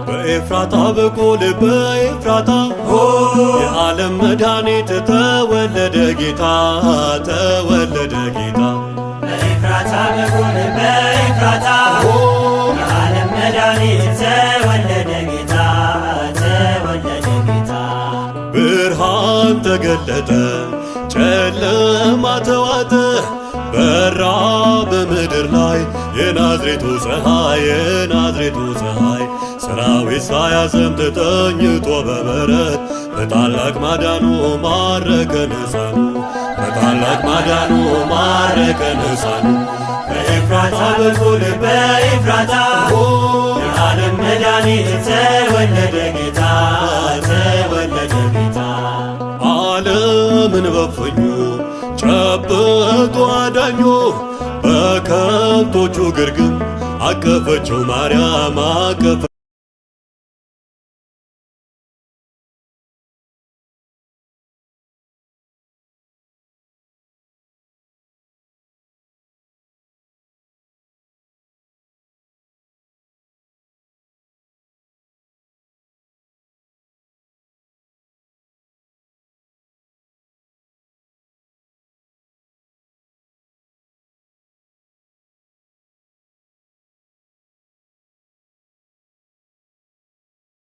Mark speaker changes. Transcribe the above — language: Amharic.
Speaker 1: በኤፍራታ በኩል በኤፍራታ የዓለም መድኃኒት ተወለደ ጌታ ተወለደ ጌታ።
Speaker 2: በኤፍራታ በኩል በኤፍራታ የዓለም መድኃኒት ተወለደ ጌታ ተወለደ ጌታ።
Speaker 1: ብርሃን ተገለጠ ጨለማ ተዋጠ በራ በምድር ላይ የናዝሬቱ ፀሐይ የናዝሬቱ ፀሐይ። ሰራዊት ሳያዘምት ተኝቶ በበረት በታላቅ ማዳኑ ማረከን ሕፃኑ በታላቅ ማዳኑ ማረከን ሕፃኑ።
Speaker 2: በኤፍራታ በኩል በኤፍራታ የዓለም መድኃኒት ተወለደ ጌታ ተወለደ ጌታ።
Speaker 1: ዓለምን በፍኙ ጨብጦ አዳኞ በከብቶቹ ግርግም አቀፈችው ማርያም አቀፈ